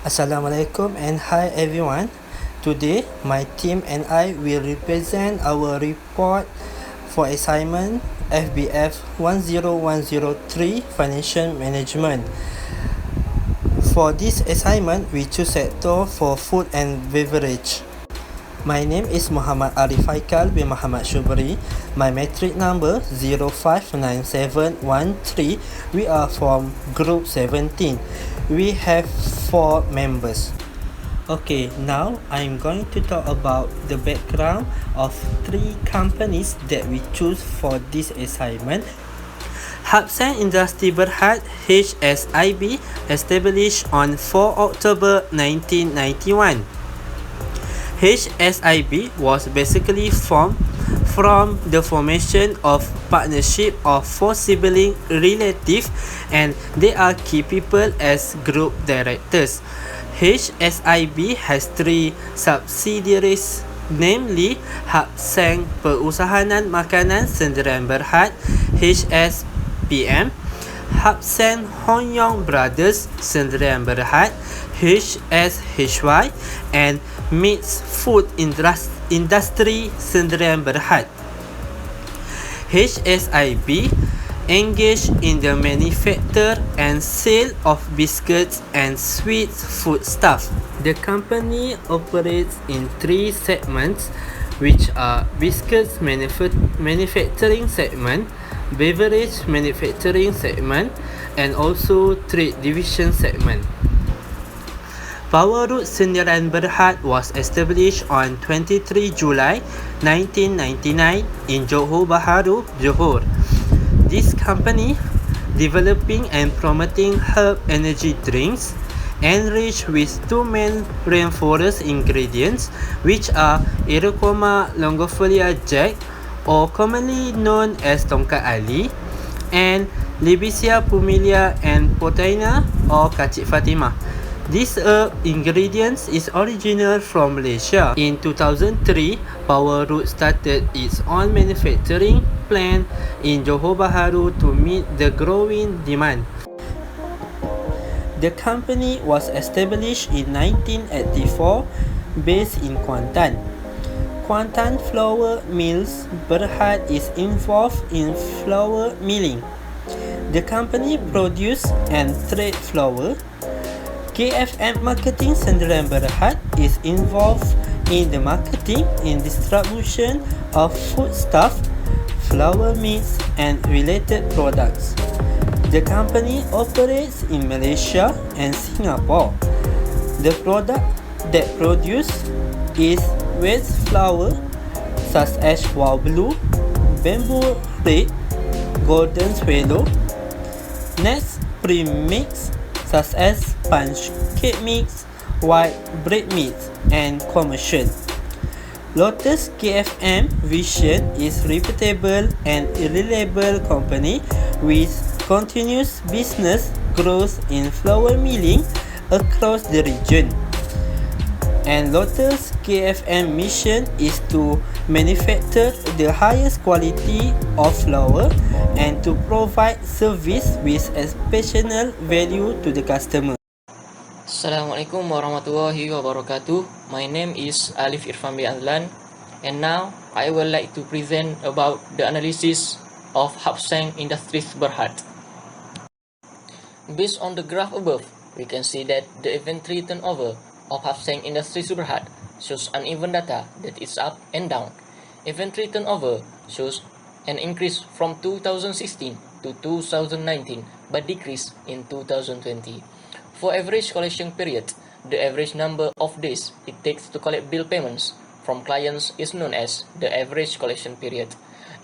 Assalamualaikum and hi everyone. Today, my team and I will represent our report for assignment FBF 10103 Financial Management. For this assignment, we choose sector for food and beverage. My name is Muhammad Arif Haikal bin Muhammad Shubri. My metric number 059713. We are from group 17. We have 4 members. Okay, now I'm going to talk about the background of 3 companies that we choose for this assignment. Seng Industry Berhad HSIB, established on 4 October 1991. HSIB was basically formed from the formation of partnership of 4 sibling relatives, and they are key people as group directors. HSIB has 3 subsidiaries, namely Seng Perusahaan Makanan Sendirian Berhad HSPM, Seng Hongyong Brothers Sendirian Berhad HSHY, and Meats Food Industry Sendirian Berhad. HSIB engaged in the manufacture and sale of biscuits and sweet foodstuff. The company operates in 3 segments, which are biscuits manufacturing segment, beverage manufacturing segment, and also trade division segment. Power Root Sendirian Berhad was established on 23 July 1999 in Johor Bahru, Johor. This company developing and promoting herb energy drinks enriched with 2 main rainforest ingredients, which are Erocoma longifolia Jack, or commonly known as Tongkat Ali, and Libicea pumilia and Potaina, or Kacik Fatimah. This herb ingredients is original from Malaysia. In 2003, Power Root started its own manufacturing plant in Johor Bahru to meet the growing demand. The company was established in 1984, based in Kuantan. Kuantan Flour Mills Berhad is involved in flour milling. The company produces and trade flour. KFM Marketing Sendirian Berhad is involved in the marketing and distribution of foodstuff, flour meats, and related products. The company operates in Malaysia and Singapore. The product that produced is waste flour such as Wow Blue, Bamboo Red, Golden Swallow, nuts premix such as punch cake mix, white bread mix, and commercial. Lotus KFM Vision is reputable and reliable company with continuous business growth in flour milling across the region. And Lotus KFM mission is to manufacture the highest quality of flour and to provide service with exceptional value to the customer. Assalamualaikum warahmatullahi wabarakatuh. My name is Alif Irfan bin Azlan, and now I would like to present about the analysis of Seng Industries Berhad. Based on the graph above, we can see that the inventory turnover of Seng Industries Berhad shows uneven data that is up and down. Inventory turnover shows an increase from 2016 to 2019 but decrease in 2020. For average collection period, the average number of days it takes to collect bill payments from clients is known as the average collection period.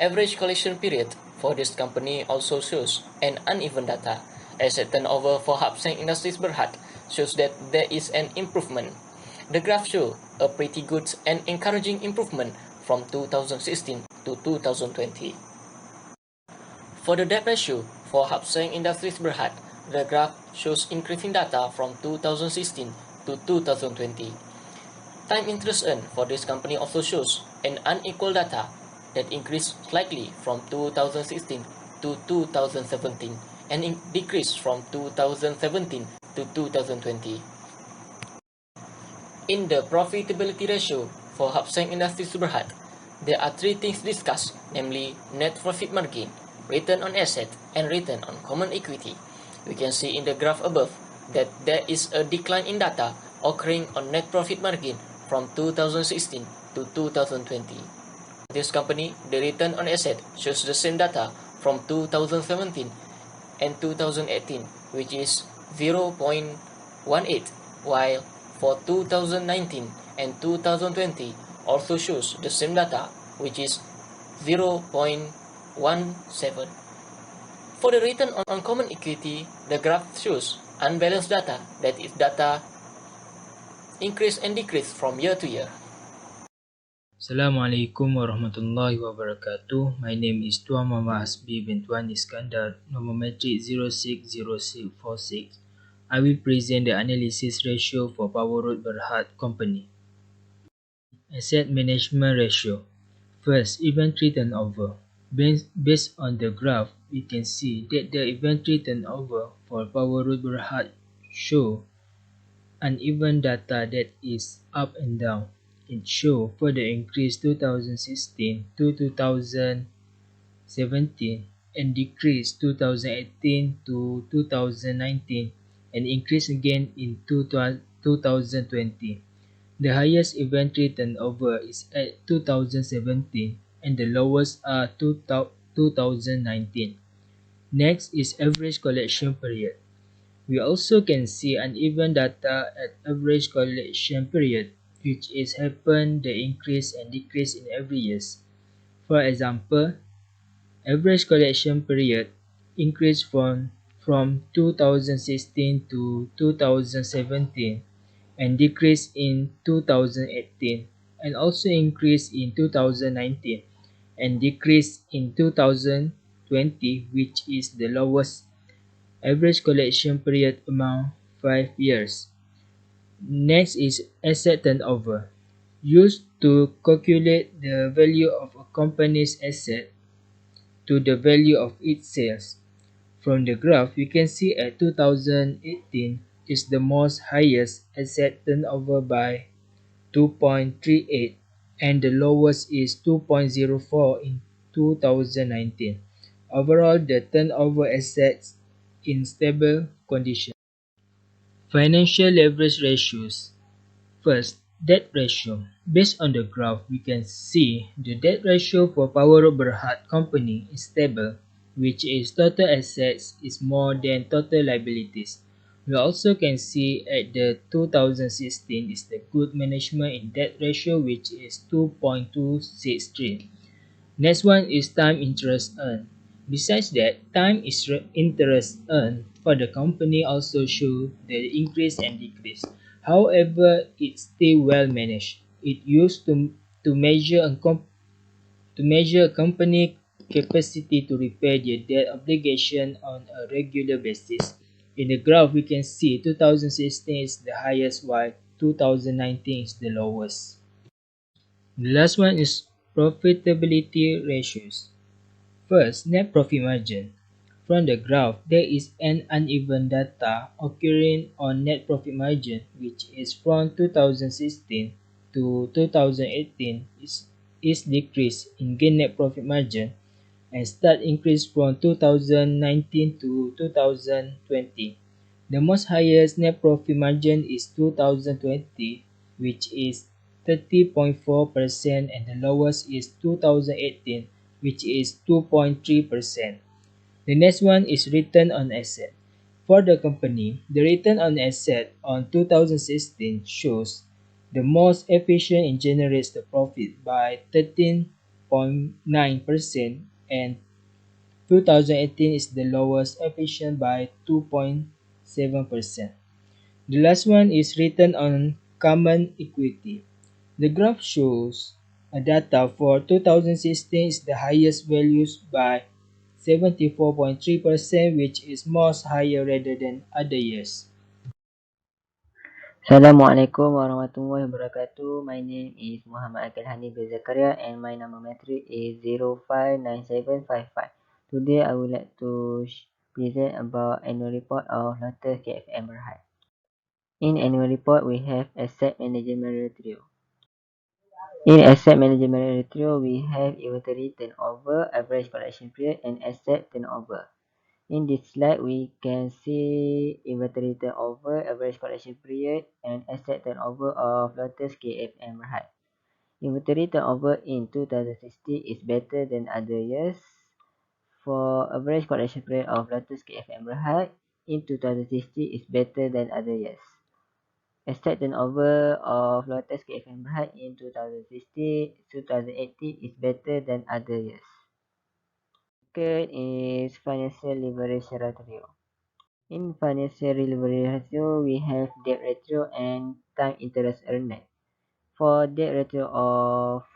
Average collection period for this company also shows an uneven data. Asset turnover for Seng Industries Berhad shows that there is an improvement. The graph shows a pretty good and encouraging improvement from 2016 to 2020. For the debt ratio for Seng Industries Berhad, the graph shows increasing data from 2016 to 2020. Time interest earned for this company also shows an unequal data that increased slightly from 2016 to 2017 and decreased from 2017 to 2020. In the profitability ratio for Seng Industries Berhad, there are three things discussed, namely net profit margin, return on asset, and return on common equity. We can see in the graph above that there is a decline in data occurring on net profit margin from 2016 to 2020. This company, the return on asset shows the same data from 2017 and 2018, which is 0.18, while for 2019 and 2020 also shows the same data, which is 0.17. For the return on common equity, the graph shows unbalanced data, that is data increase and decrease from year to year. Assalamualaikum warahmatullahi wabarakatuh. My name is Tuan Muhammad Hasbi bin Tuan Iskandar, number metric 060646. I will present the analysis ratio for Power Road Berhad Company. Asset Management Ratio. First, inventory turnover. Based on the graph, we can see that the inventory turnover for Power Road Berhad show uneven data that is up and down. It show further increase 2016 to 2017 and decrease 2018 to 2019 and increase again in 2020. The highest inventory turnover is at 2017 and the lowest are 2019. Next is average collection period. We also can see uneven data at average collection period, which is happen the increase and decrease in every years. For example, average collection period increased from 2016 to 2017 and decreased in 2018 and also increased in 2019 and decreased in 2020, which is the lowest average collection period among 5 years. Next is asset turnover, used to calculate the value of a company's asset to the value of its sales. From the graph, we can see at 2018 is the most highest asset turnover by 2.38 and the lowest is 2.04 in 2019. Overall, the turnover assets in stable condition. Financial leverage ratios. First, debt ratio. Based on the graph, we can see the debt ratio for Power Berhad Company is stable, which is total assets is more than total liabilities. We also can see at the 2016 is the good management in debt ratio, which is 2.263. Next one is time interest earned. Besides that, interest earned for the company also show the increase and decrease. However, it's still well managed. It used to measure a company capacity to repay their debt obligation on a regular basis. In the graph, we can see 2016 is the highest while 2019 is the lowest. The last one is profitability ratios. First, net profit margin. From the graph, there is an uneven data occurring on net profit margin, which is from 2016 to 2018 is decreased in gain net profit margin and start increase from 2019 to 2020. The most highest net profit margin is 2020, which is 30.4%, and the lowest is 2018, which is 2.3%. The next one is return on asset. For the company, the return on asset on 2016 shows the most efficient and generates the profit by 13.9% and 2018 is the lowest efficient by 2.7%. The last one is return on common equity. The graph shows a data for 2016 is the highest values by 74.3%, which is most higher rather than other years. Assalamualaikum warahmatullahi wabarakatuh. My name is Muhammad Akil Hani bin Zakaria and my number metric is 059755. Today I would like to present about annual report of Lotus KFM Berhad. In annual report, we have asset management ratio. In asset management ratio, we have inventory turnover, average collection period, and asset turnover. In this slide, we can see inventory turnover, average collection period, and asset turnover of Lotus KFM Berhad. Inventory turnover in 2016 is better than other years. For average collection period of Lotus KFM Berhad in 2016 is better than other years. Asset turnover of Lotus KFM Berhad in 2018 is better than other years. Second is financial leverage ratio. In financial leverage ratio, we have debt ratio and time interest earned. For debt ratio of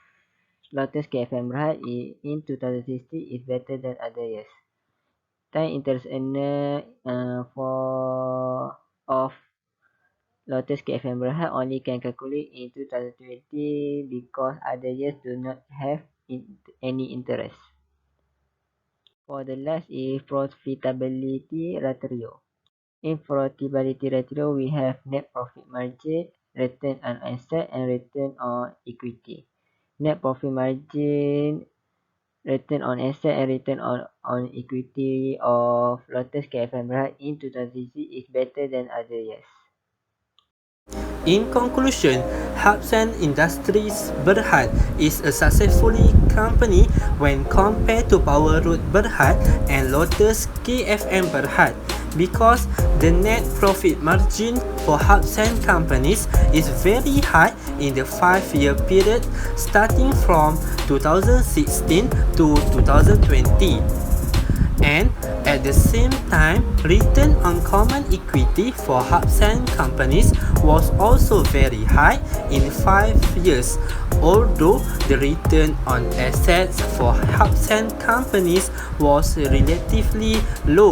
Lotus KFM Berhad in 2016 is better than other years. Time interest earned of Lotus KFM Berhad only can calculate in 2020 because other years do not have any interest. For the last is profitability ratio. In profitability ratio, we have net profit margin, return on asset, and return on equity. Net profit margin, return on asset, and return on equity of Lotus KFM Berhad in 2016 is better than other years. In conclusion, Hapsan Industries Berhad is a successful company when compared to Power Road Berhad and Lotus KFM Berhad because the net profit margin for Hapsan companies is very high in the 5-year period starting from 2016 to 2020. And at the same time, return on common equity for Hapsan companies was also very high in 5 years, although the return on assets for Hapsan companies was relatively low.